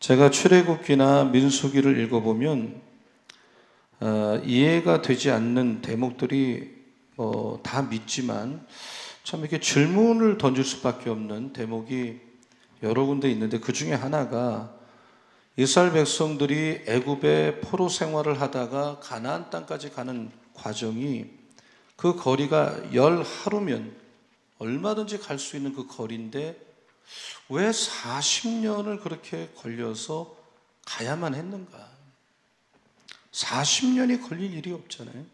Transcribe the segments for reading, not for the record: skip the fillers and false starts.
제가 출애굽기나 민수기를 읽어보면 이해가 되지 않는 대목들이 다 믿지만 참 이렇게 질문을 던질 수밖에 없는 대목이 여러 군데 있는데, 그 중에 하나가 이스라엘 백성들이 애굽의 포로 생활을 하다가 가나안 땅까지 가는 과정이, 그 거리가 10하루면 얼마든지 갈 수 있는 그 거리인데 왜 40년을 그렇게 걸려서 가야만 했는가? 40년이 걸릴 일이 없잖아요.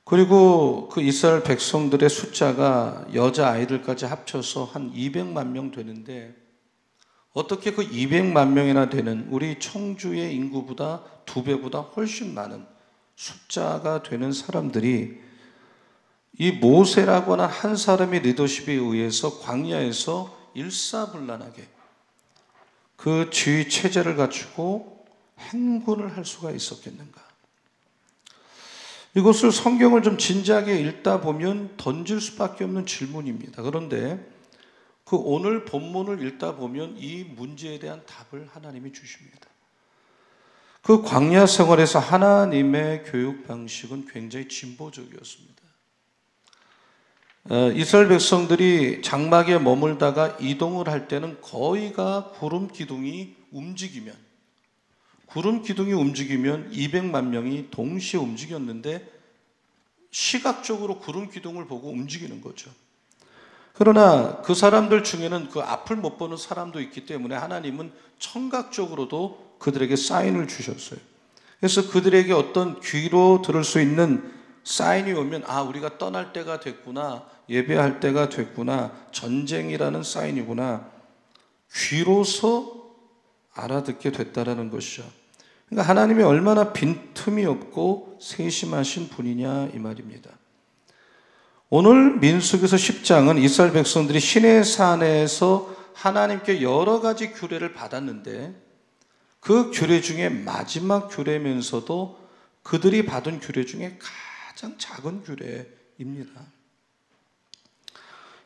그리고 그 이스라엘 백성들의 숫자가 여자아이들까지 합쳐서 한 200만 명 되는데, 어떻게 그 200만 명이나 되는 우리 청주의 인구보다 2배보다 훨씬 많은 숫자가 되는 사람들이 이 모세라고 하는 한 사람의 리더십에 의해서 광야에서 일사불란하게 그 지휘 체제를 갖추고 행군을 할 수가 있었겠는가? 이것을 성경을 좀 진지하게 읽다 보면 던질 수밖에 없는 질문입니다. 그런데 그 오늘 본문을 읽다 보면 이 문제에 대한 답을 하나님이 주십니다. 그 광야 생활에서 하나님의 교육 방식은 굉장히 진보적이었습니다. 이스라엘 백성들이 장막에 머물다가 이동을 할 때는 거의가 구름 기둥이 움직이면 200만 명이 동시에 움직였는데, 시각적으로 구름 기둥을 보고 움직이는 거죠. 그러나 그 사람들 중에는 그 앞을 못 보는 사람도 있기 때문에 하나님은 청각적으로도 그들에게 사인을 주셨어요. 그래서 그들에게 어떤 귀로 들을 수 있는 사인이 오면, 우리가 떠날 때가 됐구나, 예배할 때가 됐구나, 전쟁이라는 사인이구나, 귀로서 알아듣게 됐다라는 것이죠. 그러니까 하나님이 얼마나 빈틈이 없고 세심하신 분이냐 이 말입니다. 오늘 민수기서 10장은 이스라엘 백성들이 시내산에서 하나님께 여러 가지 규례를 받았는데, 그 규례 중에 마지막 규례면서도 그들이 받은 규례 중에 가장 작은 규례입니다.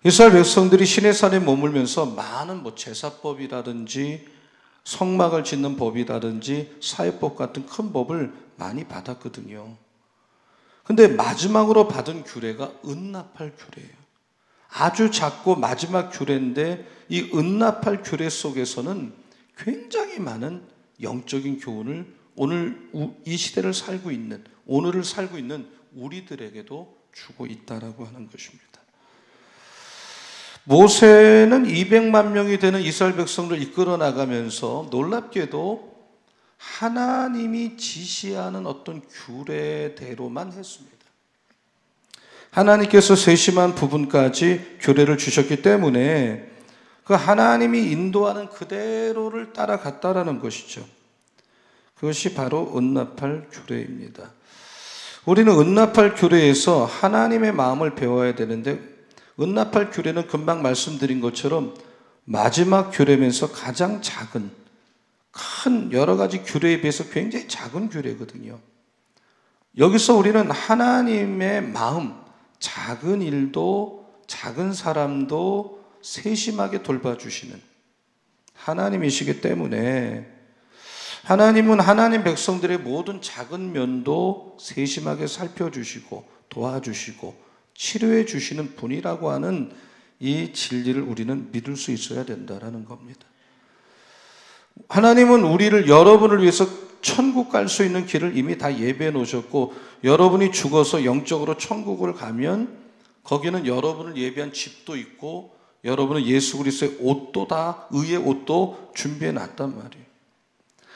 이스라엘 백성들이 시내산에 머물면서 많은 제사법이라든지 성막을 짓는 법이라든지 사회법 같은 큰 법을 많이 받았거든요. 근데 마지막으로 받은 규례가 은납할 규례예요. 아주 작고 마지막 규례인데, 이 은납할 규례 속에서는 굉장히 많은 영적인 교훈을 오늘 이 시대를 살고 있는, 오늘을 살고 있는 우리들에게도 주고 있다라고 하는 것입니다. 모세는 200만 명이 되는 이스라엘 백성을 이끌어 나가면서 놀랍게도 하나님이 지시하는 어떤 규례대로만 했습니다. 하나님께서 세심한 부분까지 규례를 주셨기 때문에 그 하나님이 인도하는 그대로를 따라갔다라는 것이죠. 그것이 바로 은납할 규례입니다. 우리는 은납할 규례에서 하나님의 마음을 배워야 되는데, 은납할 규례는 금방 말씀드린 것처럼 마지막 규례면서 가장 작은, 큰 여러 가지 규례에 비해서 굉장히 작은 규례거든요. 여기서 우리는 하나님의 마음, 작은 일도 작은 사람도 세심하게 돌봐주시는 하나님이시기 때문에, 하나님은 하나님 백성들의 모든 작은 면도 세심하게 살펴주시고 도와주시고 치료해 주시는 분이라고 하는 이 진리를 우리는 믿을 수 있어야 된다는 겁니다. 하나님은 여러분을 위해서 천국 갈 수 있는 길을 이미 다 예배해 놓으셨고, 여러분이 죽어서 영적으로 천국을 가면 거기는 여러분을 예배한 집도 있고, 여러분은 예수 그리스도의 옷도 다, 의의 옷도 준비해 놨단 말이에요.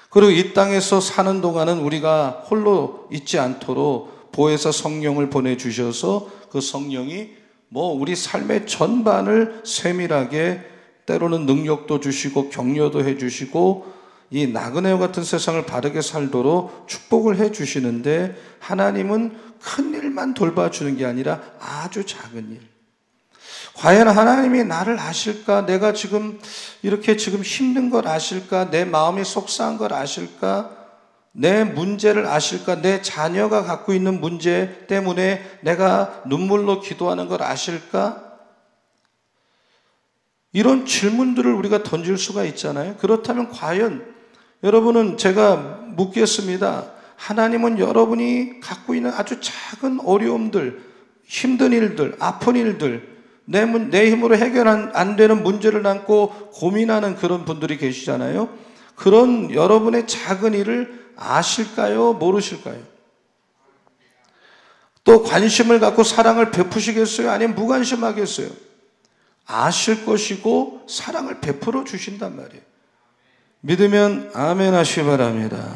그리고 이 땅에서 사는 동안은 우리가 홀로 있지 않도록 보혜사 성령을 보내주셔서 그 성령이 우리 삶의 전반을 세밀하게, 때로는 능력도 주시고 격려도 해주시고 이 나그네와 같은 세상을 바르게 살도록 축복을 해주시는데, 하나님은 큰 일만 돌봐주는 게 아니라 아주 작은 일. 과연 하나님이 나를 아실까? 내가 이렇게 힘든 걸 아실까? 내 마음이 속상한 걸 아실까? 내 문제를 아실까? 내 자녀가 갖고 있는 문제 때문에 내가 눈물로 기도하는 걸 아실까? 이런 질문들을 우리가 던질 수가 있잖아요. 그렇다면 과연 여러분은, 제가 묻겠습니다. 하나님은 여러분이 갖고 있는 아주 작은 어려움들, 힘든 일들, 아픈 일들, 내 힘으로 해결 안 되는 문제를 안고 고민하는 그런 분들이 계시잖아요. 그런 여러분의 작은 일을 아실까요? 모르실까요? 또 관심을 갖고 사랑을 베푸시겠어요? 아니면 무관심하겠어요? 아실 것이고 사랑을 베풀어 주신단 말이에요. 믿으면 아멘 하시기 바랍니다.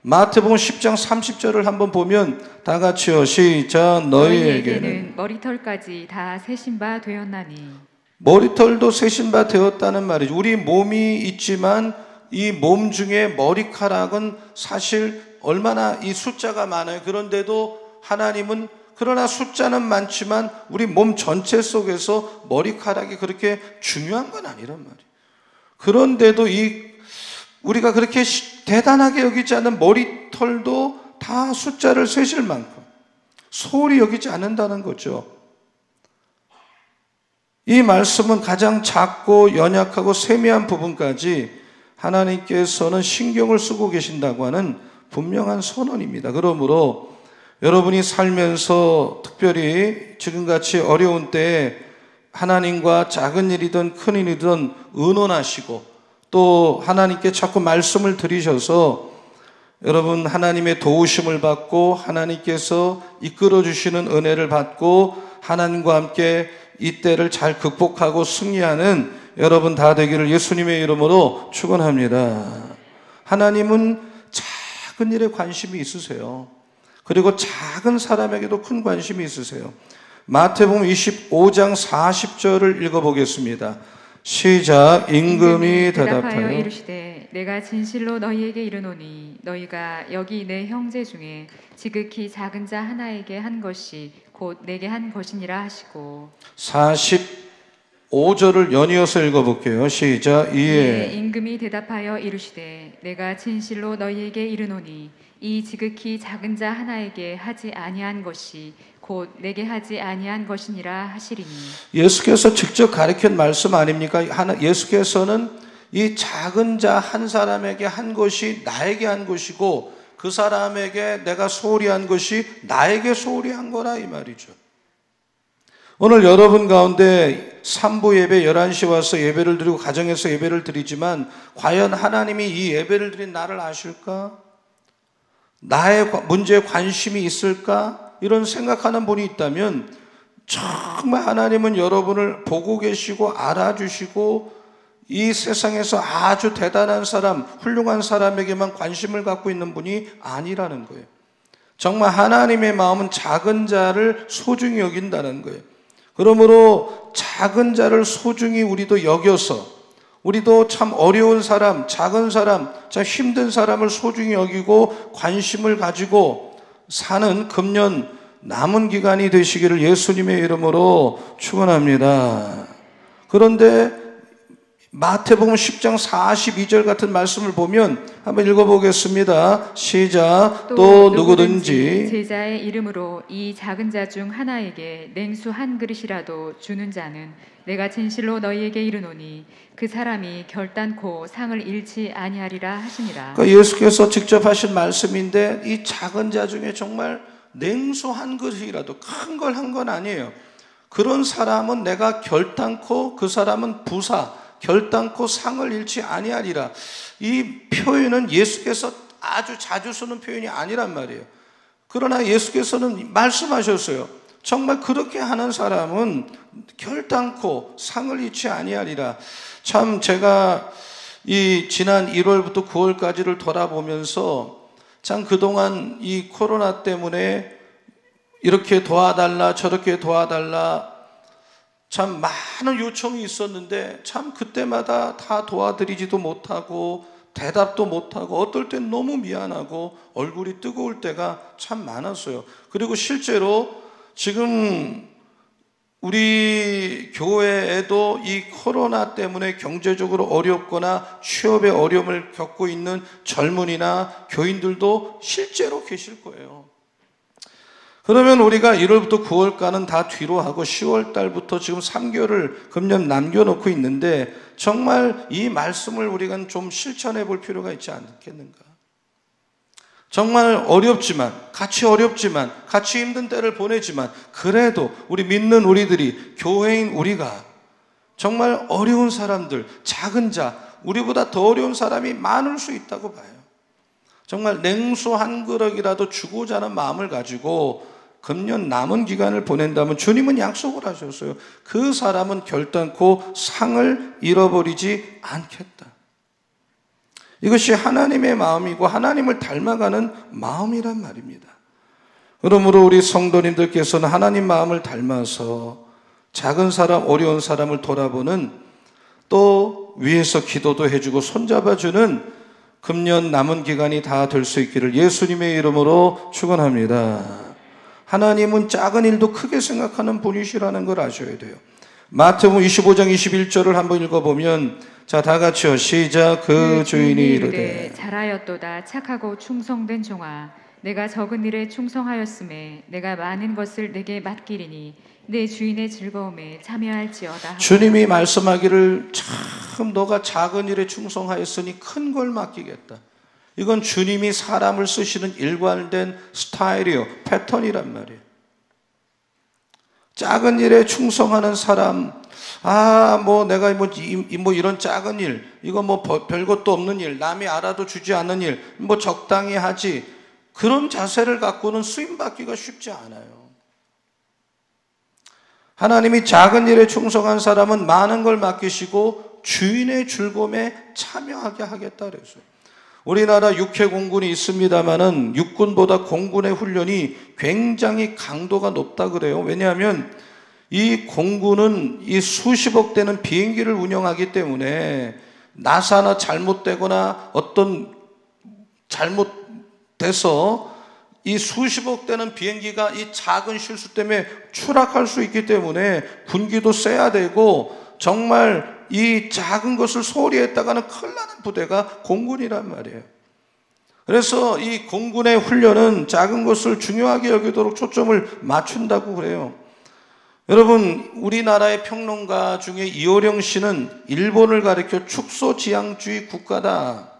마태복음 10장 30절을 한번 보면 다 같이요. 시작. 너희에게는 머리털까지 다 세신 바 되었나니. 머리털도 세신 바 되었다는 말이죠. 우리 몸이 있지만 이 몸 중에 머리카락은 사실 얼마나 이 숫자가 많아요. 그런데도 하나님은, 그러나 숫자는 많지만 우리 몸 전체 속에서 머리카락이 그렇게 중요한 건 아니란 말이에요. 그런데도 우리가 그렇게 대단하게 여기지 않는 머리털도 다 숫자를 세실 만큼 소홀히 여기지 않는다는 거죠. 이 말씀은 가장 작고 연약하고 세미한 부분까지 하나님께서는 신경을 쓰고 계신다고 하는 분명한 선언입니다. 그러므로 여러분이 살면서 특별히 지금같이 어려운 때에 하나님과 작은 일이든 큰 일이든 의논하시고 또 하나님께 자꾸 말씀을 드리셔서 여러분 하나님의 도우심을 받고 하나님께서 이끌어 주시는 은혜를 받고 하나님과 함께 이 때를 잘 극복하고 승리하는 여러분 다 되기를 예수님의 이름으로 축원합니다. 하나님은 작은 일에 관심이 있으세요. 그리고 작은 사람에게도 큰 관심이 있으세요. 마태복음 25장 40절을 읽어보겠습니다. 시작. 임금이 대답하여 이르시되 내가 진실로 너희에게 이르노니 너희가 여기 내 형제 중에 지극히 작은 자 하나에게 한 것이 곧 내게 한 것이니라 하시고. 45절을 연이어서 읽어볼게요. 시작. 이에 임금이 대답하여 이르시되 내가 진실로 너희에게 이르노니 이 지극히 작은 자 하나에게 하지 아니한 것이 곧 내게 하지 아니한 것이니라 하시리니. 예수께서 직접 가르친 말씀 아닙니까? 예수께서는 이 작은 자 한 사람에게 한 것이 나에게 한 것이고 그 사람에게 내가 소홀히 한 것이 나에게 소홀히 한 거라 이 말이죠. 오늘 여러분 가운데 3부 예배 11시 와서 예배를 드리고 가정에서 예배를 드리지만 과연 하나님이 이 예배를 드린 나를 아실까? 나의 문제에 관심이 있을까? 이런 생각하는 분이 있다면 정말 하나님은 여러분을 보고 계시고 알아주시고 이 세상에서 아주 대단한 사람, 훌륭한 사람에게만 관심을 갖고 있는 분이 아니라는 거예요. 정말 하나님의 마음은 작은 자를 소중히 여긴다는 거예요. 그러므로 작은 자를 소중히 우리도 여겨서 우리도 참 어려운 사람, 작은 사람, 참 힘든 사람을 소중히 여기고 관심을 가지고 사는 금년 남은 기간이 되시기를 예수님의 이름으로 축원합니다. 그런데 마태복음 10장 42절 같은 말씀을 보면 한번 읽어보겠습니다. 시작. 또 누구든지 제자의 이름으로 이 작은 자 중 하나에게 냉수 한 그릇이라도 주는 자는 내가 진실로 너희에게 이르노니 그 사람이 결단코 상을 잃지 아니하리라 하시니라. 그러니까 예수께서 직접 하신 말씀인데 이 작은 자 중에 정말 냉수 한 그릇이라도 큰 걸 한 건 아니에요. 그런 사람은 내가 결단코 그 사람은 결단코 상을 잃지 아니하리라. 이 표현은 예수께서 아주 자주 쓰는 표현이 아니란 말이에요. 그러나 예수께서는 말씀하셨어요. 정말 그렇게 하는 사람은 결단코 상을 잃지 아니하리라. 참 제가 이 지난 1월부터 9월까지를 돌아보면서 참 그동안 이 코로나 때문에 이렇게 도와달라 저렇게 도와달라 참 많은 요청이 있었는데 참 그때마다 다 도와드리지도 못하고 대답도 못하고 어떨 땐 너무 미안하고 얼굴이 뜨거울 때가 참 많았어요. 그리고 실제로 지금 우리 교회에도 이 코로나 때문에 경제적으로 어렵거나 취업에 어려움을 겪고 있는 젊은이나 교인들도 실제로 계실 거예요. 그러면 우리가 1월부터 9월까지는 다 뒤로 하고 10월 달부터 지금 3개월을 금년 남겨놓고 있는데 정말 이 말씀을 우리가 좀 실천해 볼 필요가 있지 않겠는가? 정말 어렵지만, 같이 힘든 때를 보내지만 그래도 우리 믿는 우리들이, 교회인 우리가 정말 어려운 사람들, 작은 자, 우리보다 더 어려운 사람이 많을 수 있다고 봐요. 정말 냉수 한 그릇이라도 주고자 하는 마음을 가지고 금년 남은 기간을 보낸다면 주님은 약속을 하셨어요. 그 사람은 결단코 상을 잃어버리지 않겠다. 이것이 하나님의 마음이고 하나님을 닮아가는 마음이란 말입니다. 그러므로 우리 성도님들께서는 하나님 마음을 닮아서 작은 사람, 어려운 사람을 돌아보는, 또 위에서 기도도 해주고 손잡아주는 금년 남은 기간이 다 될 수 있기를 예수님의 이름으로 축원합니다. 하나님은 작은 일도 크게 생각하는 분이시라는 걸 아셔야 돼요. 마태복음 25장 21절을 한번 읽어보면, 자, 다 같이요. 시작. 그 주인이 이르되 잘하였도다 착하고 충성된 종아, 내가 적은 일에 충성하였음에 내가 많은 것을 내게 맡기리니 내 주인의 즐거움에 참여할지어다. 주님이 말씀하기를 참 너가 작은 일에 충성하였으니 큰 걸 맡기겠다. 이건 주님이 사람을 쓰시는 일관된 스타일이요, 패턴이란 말이에요. 작은 일에 충성하는 사람, 내가 이런 작은 일, 이거 별것도 없는 일, 남이 알아도 주지 않는 일, 적당히 하지, 그런 자세를 갖고는 쓰임받기가 쉽지 않아요. 하나님이 작은 일에 충성한 사람은 많은 걸 맡기시고 주인의 즐거움에 참여하게 하겠다 그랬어요. 우리나라 육해 공군이 있습니다만은 육군보다 공군의 훈련이 굉장히 강도가 높다 그래요. 왜냐하면 이 공군은 이 수십억 대는 비행기를 운영하기 때문에 나사나 잘못되거나 어떤 잘못돼서 이 수십억 대는 비행기가 이 작은 실수 때문에 추락할 수 있기 때문에 군기도 세야 되고, 정말 이 작은 것을 소홀히 했다가는 큰일 나는 부대가 공군이란 말이에요. 그래서 이 공군의 훈련은 작은 것을 중요하게 여기도록 초점을 맞춘다고 그래요. 여러분, 우리나라의 평론가 중에 이호령 씨는 일본을 가리켜 축소지향주의 국가다.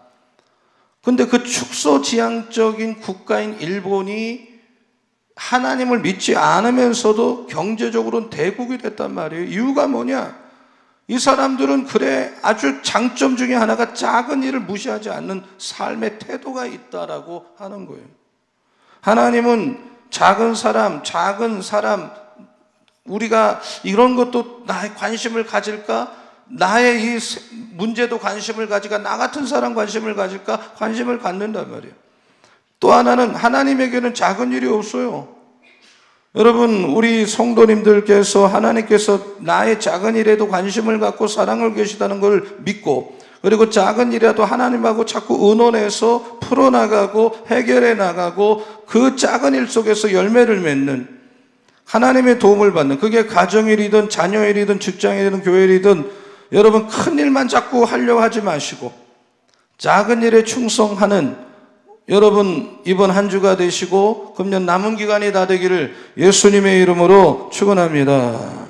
근데 그 축소지향적인 국가인 일본이 하나님을 믿지 않으면서도 경제적으로는 대국이 됐단 말이에요. 이유가 뭐냐? 이 사람들은 아주 장점 중에 하나가 작은 일을 무시하지 않는 삶의 태도가 있다라고 하는 거예요. 하나님은 작은 사람, 우리가 이런 것도 나의 관심을 가질까? 나의 이 문제도 관심을 가질까? 나 같은 사람 관심을 가질까? 관심을 갖는단 말이에요. 또 하나는 하나님에게는 작은 일이 없어요. 여러분, 우리 성도님들께서 하나님께서 나의 작은 일에도 관심을 갖고 사랑을 계시다는 걸 믿고, 그리고 작은 일이라도 하나님하고 자꾸 의논해서 풀어나가고 해결해 나가고 그 작은 일 속에서 열매를 맺는, 하나님의 도움을 받는, 그게 가정일이든 자녀일이든 직장일이든 교회일이든, 여러분 큰 일만 자꾸 하려고 하지 마시고 작은 일에 충성하는 여러분 이번 한 주가 되시고 금년 남은 기간이 다 되기를 예수님의 이름으로 축원합니다.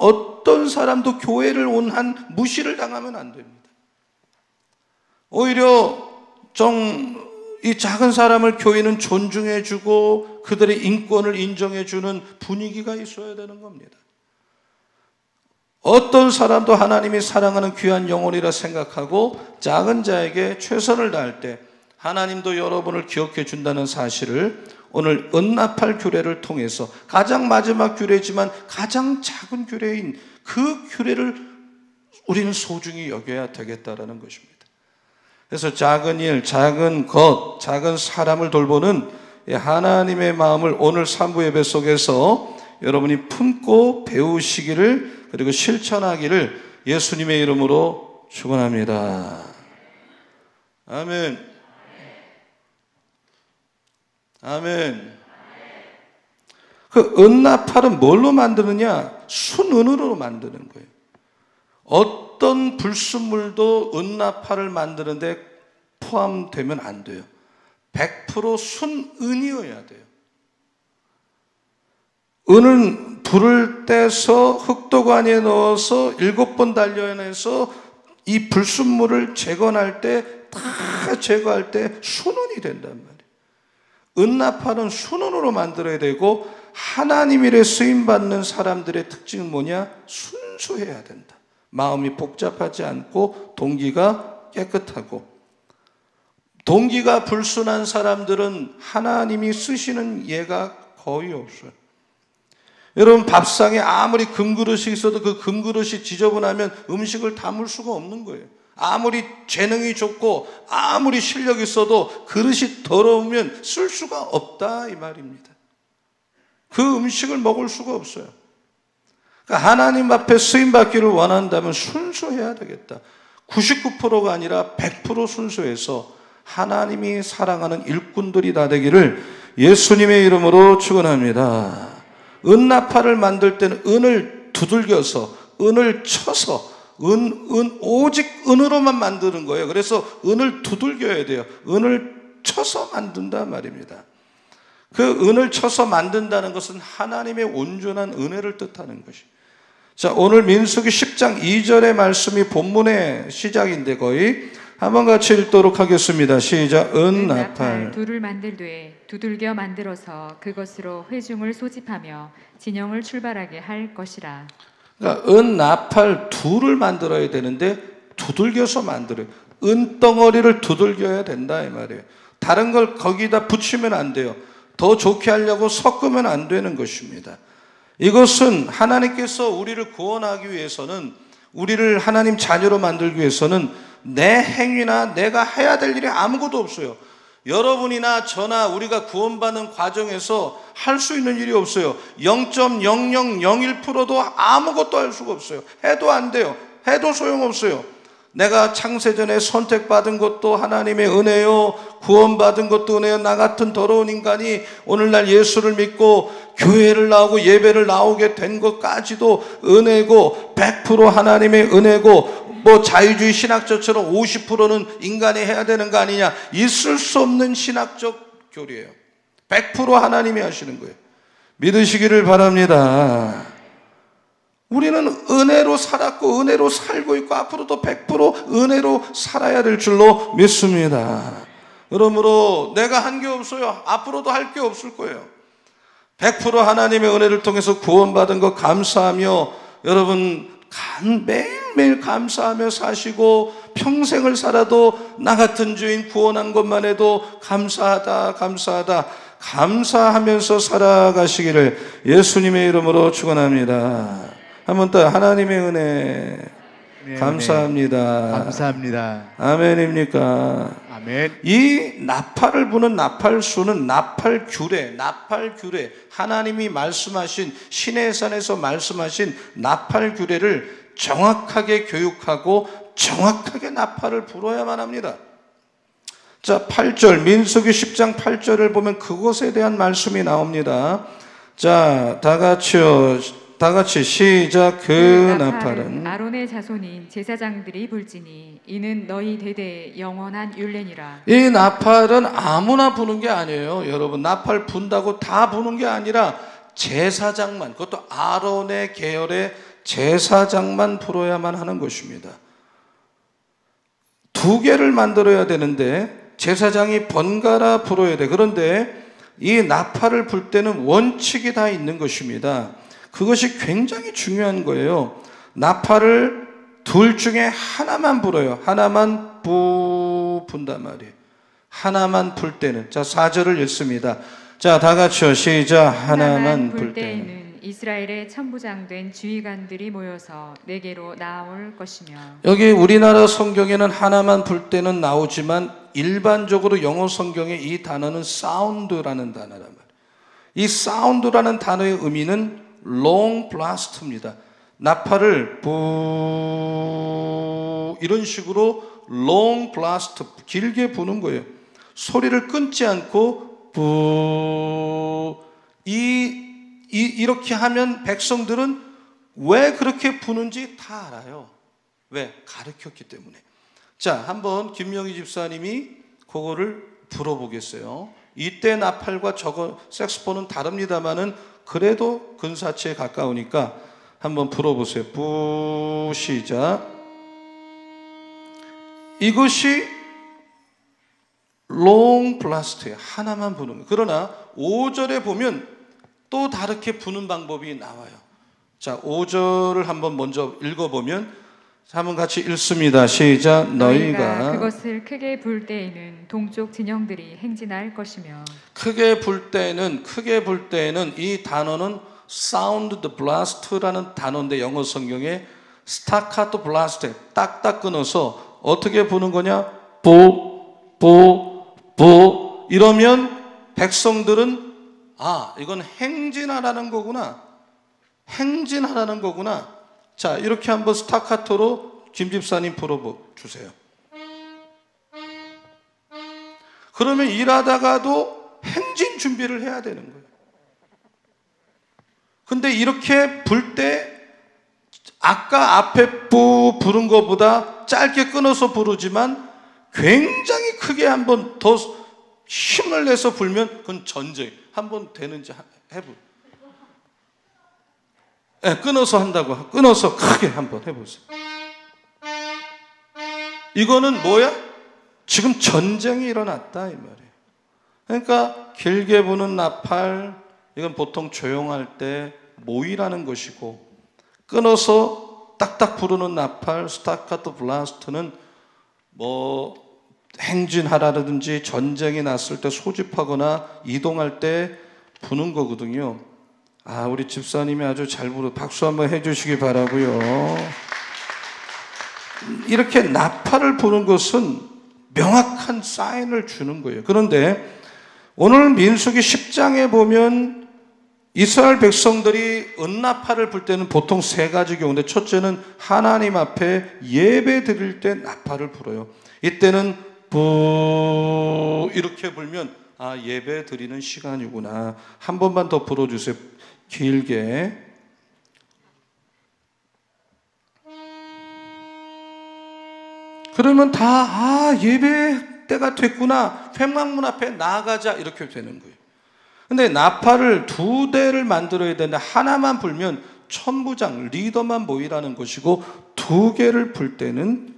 어떤 사람도 교회를 온 한 무시를 당하면 안 됩니다. 오히려 이 작은 사람을 교회는 존중해주고 그들의 인권을 인정해주는 분위기가 있어야 되는 겁니다. 어떤 사람도 하나님이 사랑하는 귀한 영혼이라 생각하고 작은 자에게 최선을 다할 때 하나님도 여러분을 기억해 준다는 사실을 오늘 은나팔 규례를 통해서, 가장 마지막 규례지만 가장 작은 규례인 그 규례를 우리는 소중히 여겨야 되겠다라는 것입니다. 그래서 작은 일, 작은 것, 작은 사람을 돌보는 하나님의 마음을 오늘 3부 예배 속에서 여러분이 품고 배우시기를, 그리고 실천하기를 예수님의 이름으로 축원합니다. 아멘. 아멘. 그 은나팔은 뭘로 만드느냐? 순은으로 만드는 거예요. 어떤 불순물도 은나팔을 만드는데 포함되면 안 돼요. 100% 순은이어야 돼요. 은은 불을 떼서 흙도관에 넣어서 7번 단련해서 이 불순물을 제거할 때, 다 제거할 때 순은이 된단 말이에요. 은나팔은 순은으로 만들어야 되고, 하나님 일에 쓰임받는 사람들의 특징은 뭐냐? 순수해야 된다. 마음이 복잡하지 않고 동기가 깨끗하고. 동기가 불순한 사람들은 하나님이 쓰시는 예가 거의 없어요. 여러분, 밥상에 아무리 금그릇이 있어도 그 금그릇이 지저분하면 음식을 담을 수가 없는 거예요. 아무리 재능이 좋고 아무리 실력이 있어도 그릇이 더러우면 쓸 수가 없다 이 말입니다. 그 음식을 먹을 수가 없어요. 그러니까 하나님 앞에 쓰임받기를 원한다면 순수해야 되겠다. 99%가 아니라 100% 순수해서 하나님이 사랑하는 일꾼들이 다 되기를 예수님의 이름으로 축원합니다. 은나팔을 만들 때는 은을 두들겨서, 은을 쳐서, 오직 은으로만 만드는 거예요. 그래서 은을 두들겨야 돼요. 은을 쳐서 만든단 말입니다. 그 은을 쳐서 만든다는 것은 하나님의 온전한 은혜를 뜻하는 것이. 자, 오늘 민수기 10장 2절의 말씀이 본문의 시작인데 거의 한번 같이 읽도록 하겠습니다. 시작. 은나팔 둘을 만들되 두들겨 만들어서 그것으로 회중을 소집하며 진영을 출발하게 할 것이라. 그러니까 은나팔 둘을 만들어야 되는데 두들겨서 만들어요. 은덩어리를 두들겨야 된다 이 말이에요. 다른 걸 거기다 붙이면 안 돼요. 더 좋게 하려고 섞으면 안 되는 것입니다. 이것은 하나님께서 우리를 구원하기 위해서는, 우리를 하나님 자녀로 만들기 위해서는 내 행위나 내가 해야 될 일이 아무것도 없어요. 여러분이나 저나 우리가 구원받는 과정에서 할 수 있는 일이 없어요. 0.0001%도 아무것도 할 수가 없어요. 해도 안 돼요. 해도 소용없어요. 내가 창세전에 선택받은 것도 하나님의 은혜요, 구원받은 것도 은혜요. 나 같은 더러운 인간이 오늘날 예수를 믿고 교회를 나오고 예배를 나오게 된 것까지도 은혜고 100% 하나님의 은혜고, 뭐 자유주의 신학자처럼 50%는 인간이 해야 되는 거 아니냐, 있을 수 없는 신학적 교리예요. 100% 하나님이 하시는 거예요. 믿으시기를 바랍니다. 우리는 은혜로 살았고 은혜로 살고 있고 앞으로도 100% 은혜로 살아야 될 줄로 믿습니다. 그러므로 내가 한 게 없어요. 앞으로도 할 게 없을 거예요. 100% 하나님의 은혜를 통해서 구원받은 것 감사하며, 여러분 매일매일 감사하며 사시고, 평생을 살아도 나 같은 주인 구원한 것만 해도 감사하다 감사하다 감사하면서 살아가시기를 예수님의 이름으로 축원합니다. 한 번 더 하나님의 은혜 감사합니다. 감사합니다. 아멘입니까? 아멘. 이 나팔을 부는 나팔수는 나팔규례, 하나님이 말씀하신, 시내산에서 말씀하신 나팔규례를 정확하게 교육하고 정확하게 나팔을 불어야만 합니다. 자, 8절, 민수기 10장 8절을 보면 그것에 대한 말씀이 나옵니다. 자, 다 같이 시작. 그 나팔은 아론의 자손인 제사장들이 불지니 이는 너희 대대의 영원한 율례니라. 이 나팔은 아무나 부는 게 아니에요. 여러분, 나팔 분다고 다 부는 게 아니라 제사장만, 그것도 아론의 계열의 제사장만 불어야만 하는 것입니다. 2개를 만들어야 되는데 제사장이 번갈아 불어야 돼. 그런데 이 나팔을 불 때는 원칙이 다 있는 것입니다. 그것이 굉장히 중요한 거예요. 나팔을 둘 중에 하나만 불어요. 하나만 분단 말이에요. 하나만 불 때는. 자, 4절을 읽습니다. 자, 다 같이요. 시작. 하나만 불 때는 이스라엘의 천부장된 지휘관들이 모여서 내게로 나올 것이며. 여기 우리나라 성경에는 하나만 불 때는 나오지만 일반적으로 영어 성경에 이 단어는 사운드라는 단어란 말이에요. 이 사운드라는 단어의 의미는 long blast입니다. 나팔을 부 이런 식으로 long blast, 길게 부는 거예요. 소리를 끊지 않고 부 이렇게 하면 백성들은 왜 그렇게 부는지 다 알아요. 왜? 가르쳤기 때문에. 자, 한번 김명희 집사님이 그거를 불어보겠어요. 이때 나팔과 저거 색소폰은 다릅니다만은 그래도 근사치에 가까우니까 한번 불어보세요. 부 시작. 이것이 롱 블라스트예요. 하나만 부는 거예요. 그러나 5절에 보면 또 다르게 부는 방법이 나와요. 자, 5절을 한번 먼저 읽어보면 한번 같이 읽습니다. 시작. 너희가 그것을 크게 불 때에는 동쪽 진영들이 행진할 것이며. 크게 불 때는 이 단어는 사운드 블라스트라는 단어인데 영어 성경에 스타카토 블라스트 딱딱 끊어서 어떻게 부는 거냐? 부 이러면 백성들은 이건 행진하라는 거구나. 자, 이렇게 한번 스타카토로 김 집사님 불어주세요. 그러면 일하다가도 행진 준비를 해야 되는 거예요. 근데 이렇게 불 때 아까 앞에 부른 것보다 짧게 끊어서 부르지만 굉장히 크게 한번 더 힘을 내서 불면 그건 전쟁. 한번 되는지 해보세요. 네, 끊어서 한다고. 끊어서 크게 한번 해보세요. 이거는 뭐야? 지금 전쟁이 일어났다 이 말이에요. 그러니까 길게 부는 나팔, 이건 보통 조용할 때 모이라는 것이고, 끊어서 딱딱 부르는 나팔, 스타카토 블라스트는 뭐 행진하라든지 전쟁이 났을 때 소집하거나 이동할 때 부는 거거든요. 우리 집사님이 아주 잘 박수 한번 해주시기 바라고요. 이렇게 나팔을 부는 것은 명확한 사인을 주는 거예요. 그런데 오늘 민수기 10장에 보면 이스라엘 백성들이 은나팔을 불 때는 보통 세 가지 경우인데, 첫째는 하나님 앞에 예배 드릴 때 나팔을 불어요. 이때는 부 이렇게 불면 예배 드리는 시간이구나. 한 번만 더 불어주세요. 길게. 그러면 다 예배 때가 됐구나. 회막문 앞에 나아가자 이렇게 되는 거예요. 근데 나팔을 2대를 만들어야 되는데 하나만 불면 천부장 리더만 모이라는 것이고, 2개를 불 때는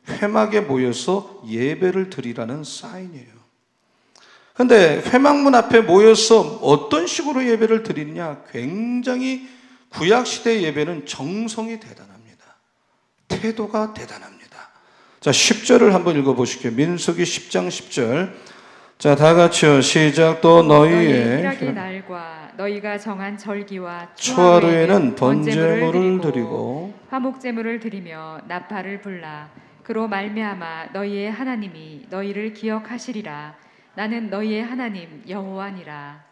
회막에 모여서 예배를 드리라는 사인이에요. 근데 회막문 앞에 모여서 어떤 식으로 예배를 드리느냐? 굉장히 구약시대의 예배는 정성이 대단합니다. 태도가 대단합니다. 자, 10절을 한번 읽어보실게요. 민수기 10장 10절. 자, 다 같이요. 시작. 또 너희의 희락의 날과 너희가 정한 절기와 초하루에는 번제물을 드리고 화목제물을 드리며 나팔을 불라. 그로 말미암아 너희의 하나님이 너희를 기억하시리라. 나는 너희의 하나님 여호와니라.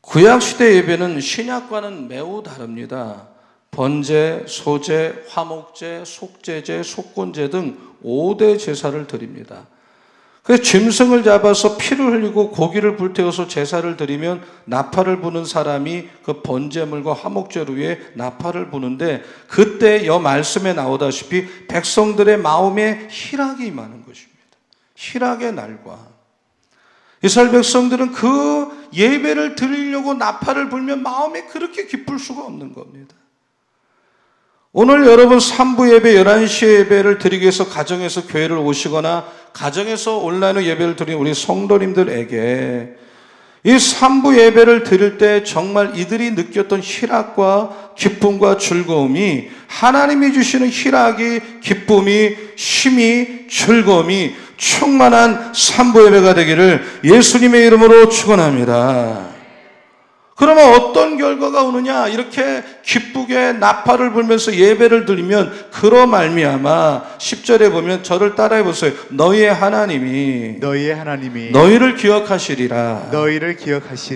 구약시대 예배는 신약과는 매우 다릅니다. 번제, 소제, 화목제, 속제제, 속건제 등 5대 제사를 드립니다. 그래서 짐승을 잡아서 피를 흘리고 고기를 불태워서 제사를 드리면 나팔을 부는 사람이 그 번제물과 화목제를 위해 나팔을 부는데, 그때 여 말씀에 나오다시피 백성들의 마음에 희락이 임하는 것입니다. 희락의 날과 이스라엘 백성들은 그 예배를 드리려고 나팔을 불면 마음에 그렇게 기쁠 수가 없는 겁니다. 오늘 여러분 3부 예배 11시 예배를 드리기 위해서 가정에서 교회를 오시거나 가정에서 온라인으로 예배를 드리는 우리 성도님들에게 이 3부 예배를 드릴 때 정말 이들이 느꼈던 희락과 기쁨과 즐거움이, 하나님이 주시는 희락이, 기쁨이, 힘이, 즐거움이 충만한 3부 예배가 되기를 예수님의 이름으로 축원합니다. 그러면 어떤 결과가 오느냐? 이렇게 기쁘게 나팔을 불면서 예배를 드리면 그로 말미암아 10절에 보면 저를 따라해 보세요. 너희의 하나님이 너희를 기억하시리라.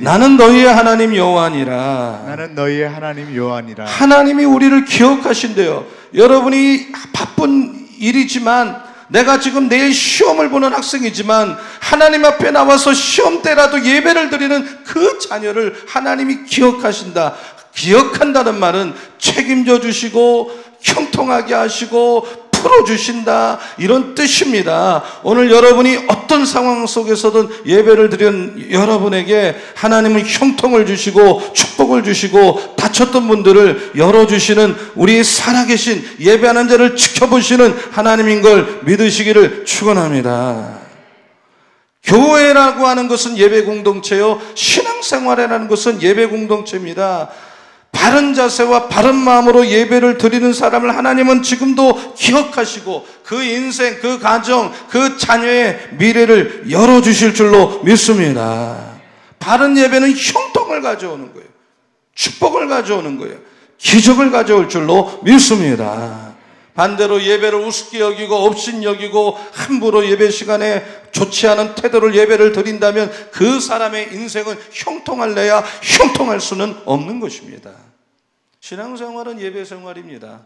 나는 너희의 하나님 여호와니라. 하나님이 우리를 기억하신대요. 여러분이 바쁜 일이지만, 내가 지금 내일 시험을 보는 학생이지만 하나님 앞에 나와서 시험 때라도 예배를 드리는 그 자녀를 하나님이 기억하신다. 기억한다는 말은 책임져 주시고 형통하게 하시고 풀어주신다, 이런 뜻입니다. 오늘 여러분이 어떤 상황 속에서든 예배를 드린 여러분에게 하나님은 형통을 주시고 축복을 주시고 다쳤던 분들을 열어주시는, 우리 살아계신 예배하는 자를 지켜보시는 하나님인 걸 믿으시기를 축원합니다. 교회라고 하는 것은 예배 공동체요, 신앙생활이라는 것은 예배 공동체입니다. 바른 자세와 바른 마음으로 예배를 드리는 사람을 하나님은 지금도 기억하시고 그 인생, 그 가정, 그 자녀의 미래를 열어주실 줄로 믿습니다. 바른 예배는 형통을 가져오는 거예요. 축복을 가져오는 거예요. 기적을 가져올 줄로 믿습니다. 반대로 예배를 우습게 여기고 업신여기고 함부로 예배 시간에 좋지 않은 태도를 예배를 드린다면 그 사람의 인생은 형통할래야 형통할 수는 없는 것입니다. 신앙생활은 예배생활입니다.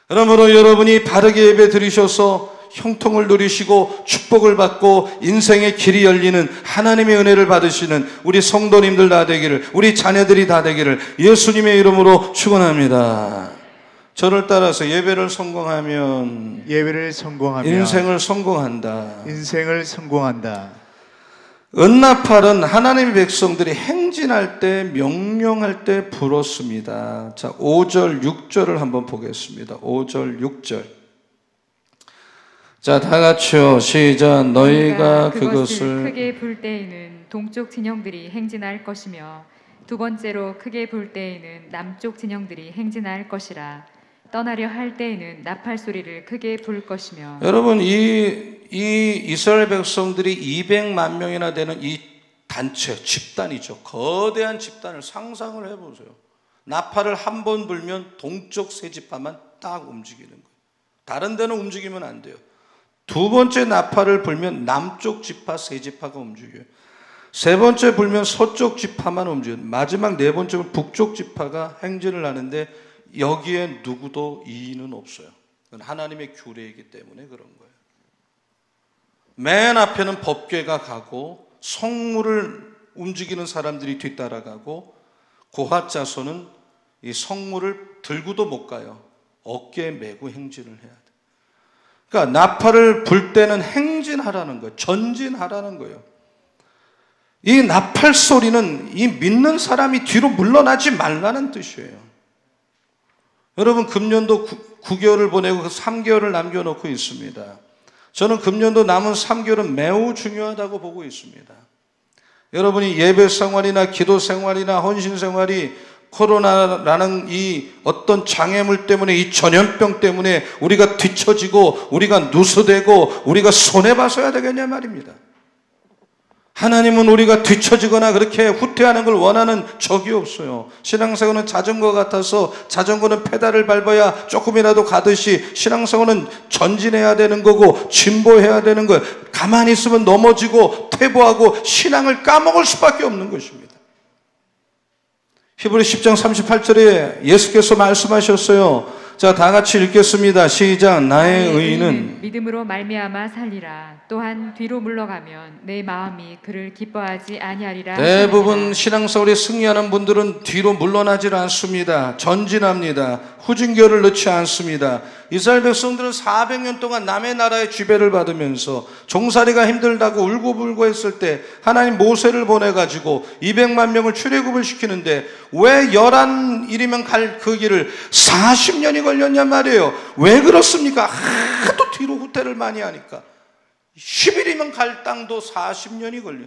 그러므로 여러분이 바르게 예배 드리셔서 형통을 누리시고 축복을 받고 인생의 길이 열리는 하나님의 은혜를 받으시는 우리 성도님들 다 되기를, 우리 자녀들이 다 되기를 예수님의 이름으로 축원합니다. 저를 따라서 예배를 성공하면 인생을 성공한다. 인생을 성공한다. 은나팔은 하나님의 백성들이 행진할 때, 명령할 때 불었습니다. 자, 5절, 6절을 한번 보겠습니다. 5절, 6절. 자, 다 같이요. 시작. 너희가 그것을 크게 불 때에는 동쪽 진영들이 행진할 것이며 두 번째로 크게 불 때에는 남쪽 진영들이 행진할 것이라. 떠나려 할 때에는 나팔 소리를 크게 불 것이며. 여러분, 이 이스라엘 백성들이 200만 명이나 되는 이 단체, 집단이죠. 거대한 집단을 상상을 해보세요. 나팔을 한 번 불면 동쪽 세 지파만 딱 움직이는 거예요. 다른 데는 움직이면 안 돼요. 두 번째 나팔을 불면 남쪽 지파 세 지파가 움직여요. 세 번째 불면 서쪽 지파만 움직여요. 마지막 네 번째는 북쪽 지파가 행진을 하는데 여기에 누구도 이의는 없어요. 그건 하나님의 규례이기 때문에 그런 거예요. 맨 앞에는 법궤가 가고 성물을 움직이는 사람들이 뒤따라가고 고핫 자손은 이 성물을 들고도 못 가요. 어깨에 메고 행진을 해야 돼. 그러니까 나팔을 불 때는 행진하라는 거예요. 전진하라는 거예요. 이 나팔 소리는 이 믿는 사람이 뒤로 물러나지 말라는 뜻이에요. 여러분, 금년도 9개월을 보내고 그 3개월을 남겨놓고 있습니다. 저는 금년도 남은 3개월은 매우 중요하다고 보고 있습니다. 여러분이 예배 생활이나 기도 생활이나 헌신 생활이 코로나라는 이 어떤 장애물 때문에, 이 전염병 때문에 우리가 뒤처지고 우리가 누수되고 우리가 손해봐서야 되겠냐 말입니다. 하나님은 우리가 뒤처지거나 그렇게 후퇴하는 걸 원하는 적이 없어요. 신앙생활은 자전거 같아서 자전거는 페달을 밟아야 조금이라도 가듯이 신앙생활은 전진해야 되는 거고 진보해야 되는 거예요. 가만히 있으면 넘어지고 퇴보하고 신앙을 까먹을 수밖에 없는 것입니다. 히브리 10장 38절에 예수께서 말씀하셨어요. 자, 다 같이 읽겠습니다. 시작. 나의 의인은 믿음으로 말미암아 살리라. 또한 뒤로 물러가면 내 마음이 그를 기뻐하지 아니하리라. 대부분 신앙생활에 승리하는 분들은 뒤로 물러나질 않습니다. 전진합니다. 후진결을 넣지 않습니다. 이스라엘 백성들은 400년 동안 남의 나라의 지배를 받으면서 종살이가 힘들다고 울고불고 했을 때 하나님 모세를 보내가지고 200만 명을 출애굽을 시키는데 왜 11일이면 갈 그 길을 40년이 걸렸냐 말이에요. 왜 그렇습니까? 하도 뒤로 후퇴를 많이 하니까. 10일이면 갈 땅도 40년이 걸려요.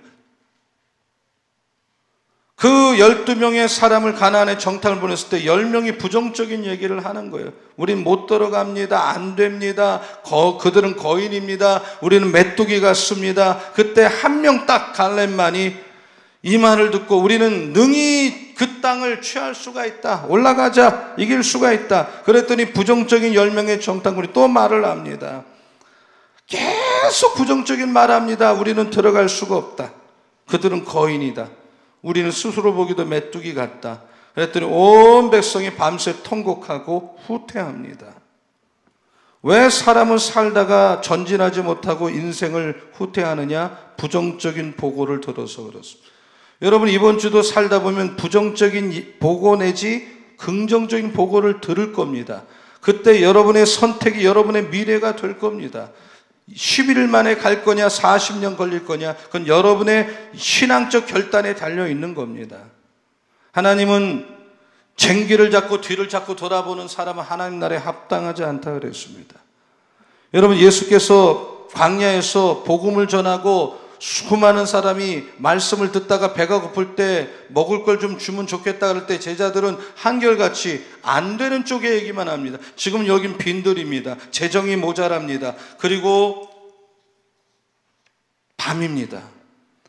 그 12명의 사람을 가나안에 정탐을 보냈을 때 10명이 부정적인 얘기를 하는 거예요. 우린 못 들어갑니다. 안 됩니다. 그들은 거인입니다. 우리는 메뚜기 같습니다. 그때 한 명 딱 갈렙만이 이 말을 듣고 우리는 능히 그 땅을 취할 수가 있다. 올라가자. 이길 수가 있다. 그랬더니 부정적인 10명의 정탐꾼이 또 말을 합니다. 계속 부정적인 말을 합니다. 우리는 들어갈 수가 없다. 그들은 거인이다. 우리는 스스로 보기도 메뚜기 같다. 그랬더니 온 백성이 밤새 통곡하고 후퇴합니다. 왜 사람은 살다가 전진하지 못하고 인생을 후퇴하느냐? 부정적인 보고를 들어서 그렇습니다. 여러분, 이번 주도 살다 보면 부정적인 보고 내지 긍정적인 보고를 들을 겁니다. 그때 여러분의 선택이 여러분의 미래가 될 겁니다. 11일 만에 갈 거냐 40년 걸릴 거냐, 그건 여러분의 신앙적 결단에 달려 있는 겁니다. 하나님은 쟁기를 잡고 뒤를 잡고 돌아보는 사람은 하나님 나라에 합당하지 않다 그랬습니다. 여러분, 예수께서 광야에서 복음을 전하고 수많은 사람이 말씀을 듣다가 배가 고플 때 먹을 걸 좀 주면 좋겠다 그럴 때 제자들은 한결같이 안 되는 쪽의 얘기만 합니다. 지금 여긴 빈들입니다. 재정이 모자랍니다. 그리고 밤입니다.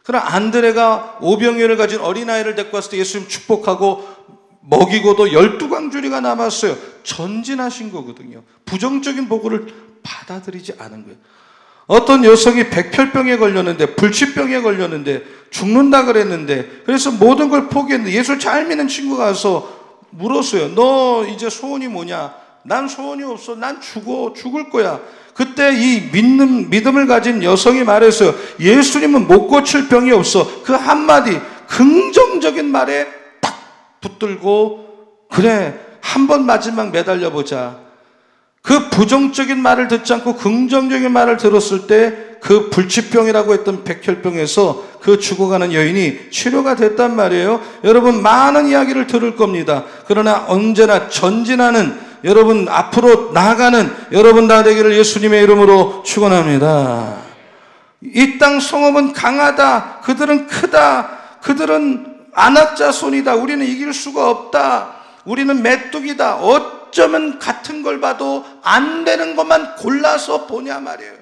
그러나 안드레가 오병이어를 가진 어린아이를 데리고 왔을 때 예수님 축복하고 먹이고도 12광주리가 남았어요. 전진하신 거거든요. 부정적인 보고를 받아들이지 않은 거예요. 어떤 여성이 백혈병에 걸렸는데, 불치병에 걸렸는데 죽는다 그랬는데, 그래서 모든 걸 포기했는데 예수를 잘 믿는 친구가 와서 물었어요. 너 이제 소원이 뭐냐? 난 소원이 없어. 난 죽을 거야. 그때 이 믿음을 가진 여성이 말했어요. 예수님은 못 고칠 병이 없어. 그 한마디 긍정적인 말에 딱 붙들고, 그래, 한 번 마지막 매달려보자. 그 부정적인 말을 듣지 않고 긍정적인 말을 들었을 때 그 불치병이라고 했던 백혈병에서 그 죽어가는 여인이 치료가 됐단 말이에요. 여러분, 많은 이야기를 들을 겁니다. 그러나 언제나 전진하는, 여러분 앞으로 나아가는 여러분 다 되기를 예수님의 이름으로 축원합니다. 이 땅 성읍은 강하다. 그들은 크다. 그들은 안악자손이다. 우리는 이길 수가 없다. 우리는 메뚜기다. 어쩌면 같은 걸 봐도 안 되는 것만 골라서 보냐 말이에요.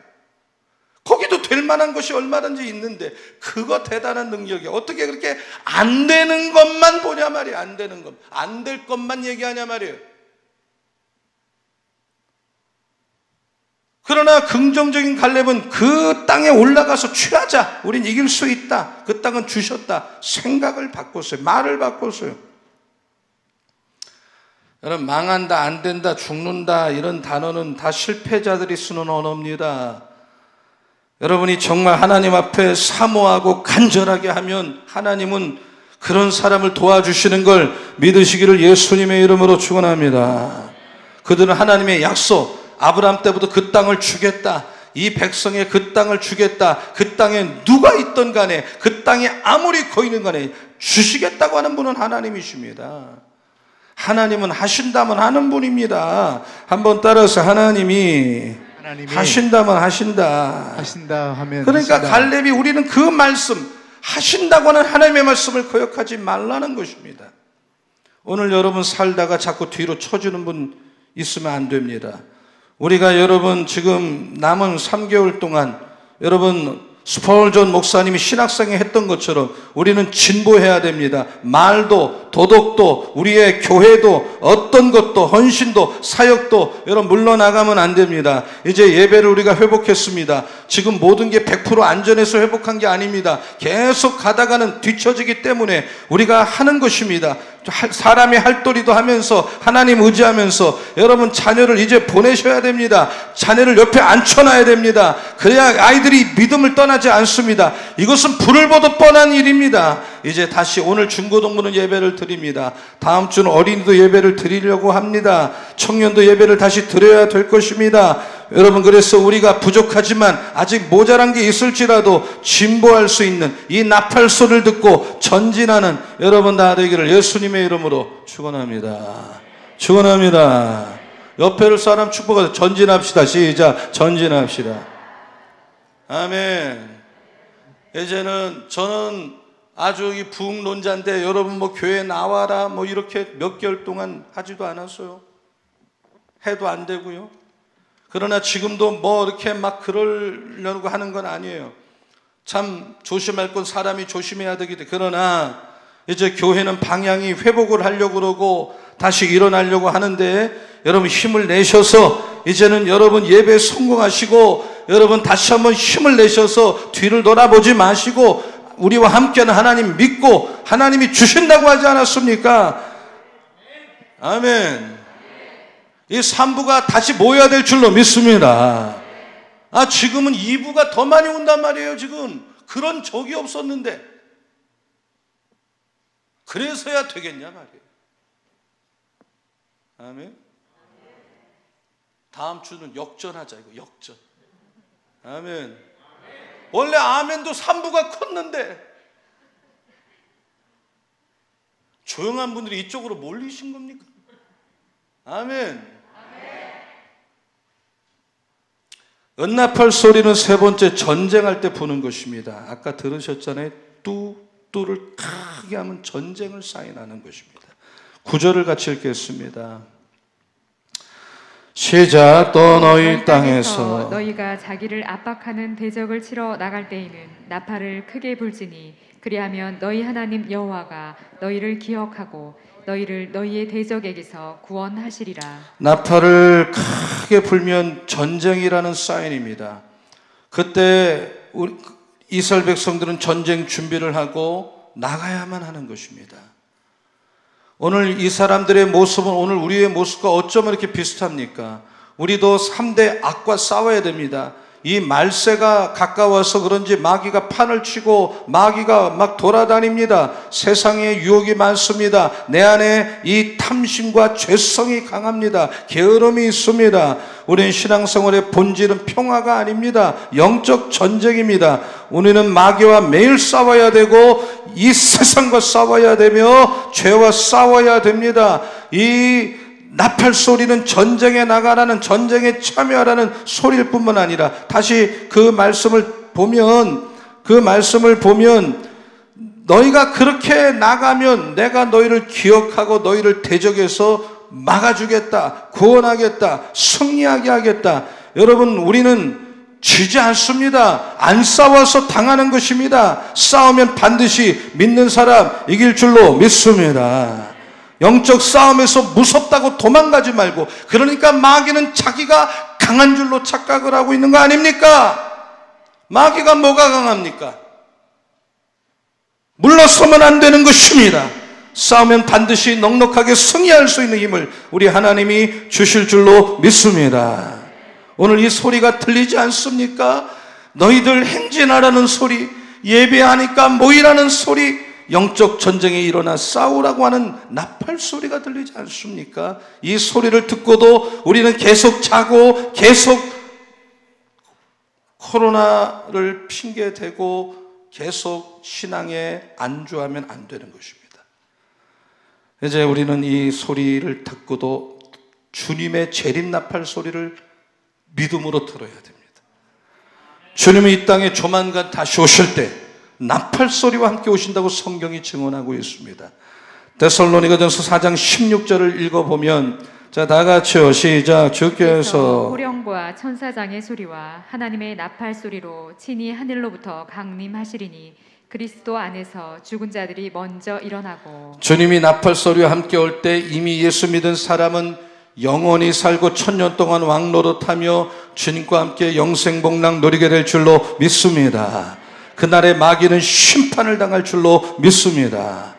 거기도 될 만한 것이 얼마든지 있는데 그거 대단한 능력이야. 어떻게 그렇게 안 되는 것만 보냐 말이에요. 안 되는 것, 안 될 것만 얘기하냐 말이에요. 그러나 긍정적인 갈렙은 그 땅에 올라가서 취하자. 우린 이길 수 있다. 그 땅은 주셨다. 생각을 바꿨어요. 말을 바꿨어요. 여러분, 망한다, 안 된다, 죽는다 이런 단어는 다 실패자들이 쓰는 언어입니다. 여러분이 정말 하나님 앞에 사모하고 간절하게 하면 하나님은 그런 사람을 도와주시는 걸 믿으시기를 예수님의 이름으로 축원합니다. 그들은 하나님의 약속, 아브라함 때부터 그 땅을 주겠다, 이 백성에 그 땅을 주겠다, 그 땅에 누가 있던 간에, 그 땅에 아무리 거인은 간에 주시겠다고 하는 분은 하나님이십니다. 하나님은 하신다면 하는 분입니다. 한번 따라서 하나님이 하신다면 하신다. 하신다 하면 그러니까 하신다. 갈렙이 우리는 그 말씀, 하신다고 하는 하나님의 말씀을 거역하지 말라는 것입니다. 오늘 여러분 살다가 자꾸 뒤로 쳐주는 분 있으면 안 됩니다. 우리가 여러분 지금 남은 3개월 동안 여러분 스펄전 목사님이 신학생에 했던 것처럼 우리는 진보해야 됩니다. 말도, 도덕도, 우리의 교회도, 어떤 것도, 헌신도, 사역도 여러분 물러나가면 안 됩니다. 이제 예배를 우리가 회복했습니다. 지금 모든 게 100% 안전해서 회복한 게 아닙니다. 계속 가다가는 뒤처지기 때문에 우리가 하는 것입니다. 사람이 할도리도 하면서 하나님 의지하면서 여러분 자녀를 이제 보내셔야 됩니다. 자녀를 옆에 앉혀놔야 됩니다. 그래야 아이들이 믿음을 떠나지 않습니다. 이것은 불을 보듯 뻔한 일입니다. 이제 다시 오늘 중고등부는 예배를 드립니다. 다음 주는 어린이도 예배를 드리려고 합니다. 청년도 예배를 다시 드려야 될 것입니다. 여러분, 그래서 우리가 부족하지만 아직 모자란 게 있을지라도 진보할 수 있는 이 나팔 소리를 듣고 전진하는 여러분 다 되기를 예수님의 이름으로 축원합니다. 축원합니다. 옆에 를 사람 축복하세요. 전진합시다. 시작. 전진합시다. 아멘. 이제는 저는 아주 이 부흥론자인데 여러분 뭐 교회 나와라 뭐 이렇게 몇 개월 동안 하지도 않았어요. 해도 안 되고요. 그러나 지금도 뭐 이렇게 막 그러려고 하는 건 아니에요. 참 조심할 건 사람이 조심해야 되기 때문에. 그러나 이제 교회는 방향이 회복을 하려고 그러고 다시 일어나려고 하는데 여러분 힘을 내셔서 이제는 여러분 예배에 성공하시고 여러분 다시 한번 힘을 내셔서 뒤를 돌아보지 마시고 우리와 함께하는 하나님 믿고 하나님이 주신다고 하지 않았습니까? 아멘. 이 3부가 다시 모여야 될 줄로 믿습니다. 지금은 2부가 더 많이 온단 말이에요. 지금 그런 적이 없었는데 그래서야 되겠냐 말이에요. 아멘. 다음 주는 역전하자. 이거 역전. 아멘. 원래 아멘도 3부가 컸는데 조용한 분들이 이쪽으로 몰리신 겁니까? 아멘. 은나팔 소리는 세 번째 전쟁할 때 부는 것입니다. 아까 들으셨잖아요. 뚜를 크게 하면 전쟁을 사인하는 것입니다. 9절을 같이 읽겠습니다. 시작. 또 너희 땅에서 너희가 자기를 압박하는 대적을 치러 나갈 때에는 나팔을 크게 불지니 그리하면 너희 하나님 여호와가 너희를 기억하고 너희를 너희의 대적에게서 구원하시리라. 나팔을 크게 불면 전쟁이라는 사인입니다. 그때 이스라엘 백성들은 전쟁 준비를 하고 나가야만 하는 것입니다. 오늘 이 사람들의 모습은 오늘 우리의 모습과 어쩌면 이렇게 비슷합니까? 우리도 3대 악과 싸워야 됩니다. 이 말세가 가까워서 그런지 마귀가 판을 치고 마귀가 막 돌아다닙니다. 세상에 유혹이 많습니다. 내 안에 이 탐심과 죄성이 강합니다. 게으름이 있습니다. 우리는 신앙생활의 본질은 평화가 아닙니다. 영적 전쟁입니다. 우리는 마귀와 매일 싸워야 되고 이 세상과 싸워야 되며 죄와 싸워야 됩니다. 이 나팔 소리는 전쟁에 나가라는, 전쟁에 참여하라는 소리일 뿐만 아니라, 다시 그 말씀을 보면 너희가 그렇게 나가면 내가 너희를 기억하고 너희를 대적해서 막아주겠다, 구원하겠다, 승리하게 하겠다. 여러분, 우리는 지지 않습니다. 안 싸워서 당하는 것입니다. 싸우면 반드시 믿는 사람 이길 줄로 믿습니다. 영적 싸움에서 무섭다고 도망가지 말고, 그러니까 마귀는 자기가 강한 줄로 착각을 하고 있는 거 아닙니까? 마귀가 뭐가 강합니까? 물러서면 안 되는 것입니다. 싸우면 반드시 넉넉하게 승리할 수 있는 힘을 우리 하나님이 주실 줄로 믿습니다. 오늘 이 소리가 들리지 않습니까? 너희들 행진하라는 소리, 예배하니까 모이라는 소리, 영적 전쟁이 일어나 싸우라고 하는 나팔 소리가 들리지 않습니까? 이 소리를 듣고도 우리는 계속 자고 계속 코로나를 핑계대고 계속 신앙에 안주하면 안 되는 것입니다. 이제 우리는 이 소리를 듣고도 주님의 재림 나팔 소리를 믿음으로 들어야 됩니다. 주님이 이 땅에 조만간 다시 오실 때 나팔 소리와 함께 오신다고 성경이 증언하고 있습니다. 데살로니가전서 4장 16절을 읽어보면, 자, 다 같이요, 시작. 주께서 호령과 천사장의 소리와 하나님의 나팔 소리로 친히 하늘로부터 강림하시리니 그리스도 안에서 죽은 자들이 먼저 일어나고. 주님이 나팔 소리와 함께 올 때 이미 예수 믿은 사람은 영원히 살고 1000년 동안 왕노릇하며 주님과 함께 영생복락 누리게 될 줄로 믿습니다. 그날에 마귀는 심판을 당할 줄로 믿습니다.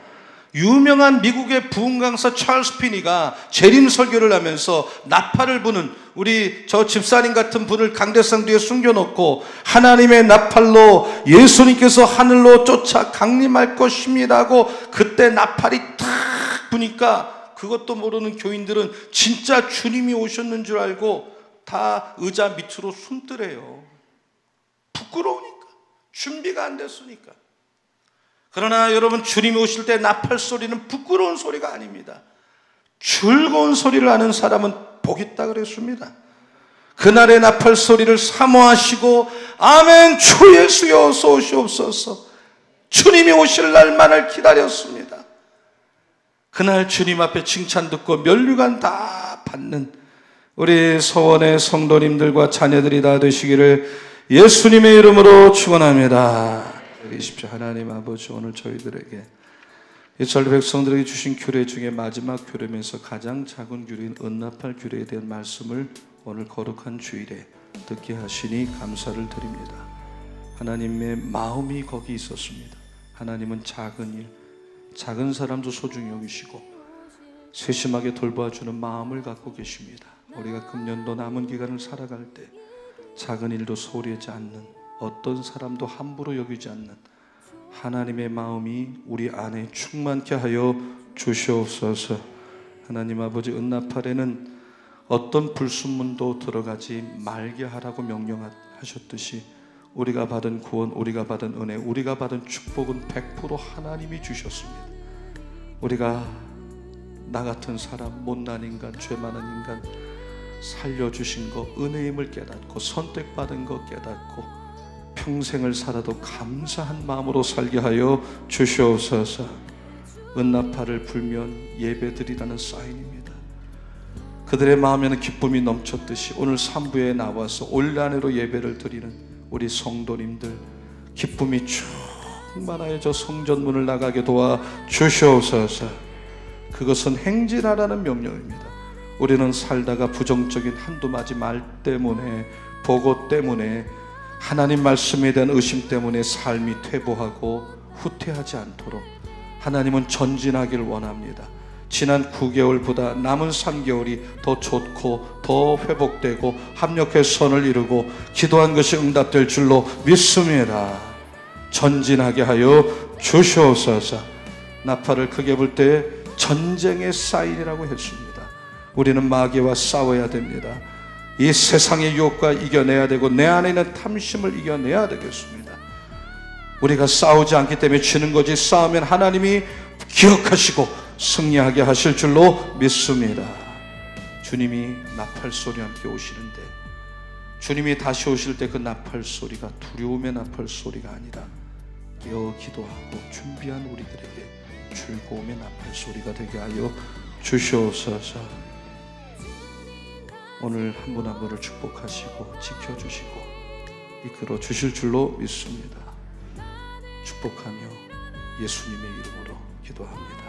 유명한 미국의 부흥 강사 찰스 피니가 재림 설교를 하면서 나팔을 부는 우리 저 집사님 같은 분을 강대상 뒤에 숨겨놓고 하나님의 나팔로 예수님께서 하늘로 쫓아 강림할 것입니다 하고, 그때 나팔이 탁 부니까 그것도 모르는 교인들은 진짜 주님이 오셨는 줄 알고 다 의자 밑으로 숨더래요. 부끄러우니까, 준비가 안 됐으니까. 그러나 여러분, 주님이 오실 때 나팔 소리는 부끄러운 소리가 아닙니다. 즐거운 소리를 하는 사람은 복 있다 그랬습니다. 그날의 나팔 소리를 사모하시고 아멘 주 예수여 어서 오시옵소서, 주님이 오실 날만을 기다렸습니다. 그날 주님 앞에 칭찬 듣고 면류관 다 받는 우리 서원의 성도님들과 자녀들이 다 되시기를 예수님의 이름으로 축원합니다. 계십시오. 하나님 아버지, 오늘 저희들에게 이스라엘 백성들에게 주신 규례 중에 마지막 규례면서 가장 작은 규례인 은나팔 규례에 대한 말씀을 오늘 거룩한 주일에 듣게 하시니 감사를 드립니다. 하나님의 마음이 거기 있었습니다. 하나님은 작은 일, 작은 사람도 소중히 여기시고 세심하게 돌봐주는 마음을 갖고 계십니다. 우리가 금년도 남은 기간을 살아갈 때 작은 일도 소홀히 하지 않는, 어떤 사람도 함부로 여기지 않는 하나님의 마음이 우리 안에 충만케 하여 주시옵소서. 하나님 아버지, 은나팔에는 어떤 불순문도 들어가지 말게 하라고 명령하셨듯이 우리가 받은 구원, 우리가 받은 은혜, 우리가 받은 축복은 100% 하나님이 주셨습니다. 우리가 나 같은 사람, 못난 인간, 죄 많은 인간 살려주신 것, 은혜임을 깨닫고 선택받은 것 깨닫고 평생을 살아도 감사한 마음으로 살게 하여 주시옵소서. 은나팔을 불면 예배드리라는 사인입니다. 그들의 마음에는 기쁨이 넘쳤듯이 오늘 3부에 나와서 올한해로 예배를 드리는 우리 성도님들 기쁨이 충만하여 저 성전문을 나가게 도와 주시옵소서. 그것은 행진하라는 명령입니다. 우리는 살다가 부정적인 한두 마디 말 때문에, 보고 때문에, 하나님 말씀에 대한 의심 때문에 삶이 퇴보하고 후퇴하지 않도록 하나님은 전진하길 원합니다. 지난 9개월보다 남은 3개월이 더 좋고 더 회복되고 합력해 선을 이루고 기도한 것이 응답될 줄로 믿습니다. 전진하게 하여 주시옵소서. 나팔을 크게 불 때 전쟁의 사인이라고 했습니다. 우리는 마귀와 싸워야 됩니다. 이 세상의 유혹과 이겨내야 되고 내 안에 있는 탐심을 이겨내야 되겠습니다. 우리가 싸우지 않기 때문에 지는 거지, 싸우면 하나님이 기억하시고 승리하게 하실 줄로 믿습니다. 주님이 나팔 소리와 함께 오시는데, 주님이 다시 오실 때 그 나팔 소리가 두려움의 나팔 소리가 아니라 깨어 기도하고 준비한 우리들에게 즐거움의 나팔 소리가 되게 하여 주시옵소서. 오늘 한 분 한 분을 축복하시고 지켜주시고 이끌어 주실 줄로 믿습니다. 축복하며 예수님의 이름으로 기도합니다.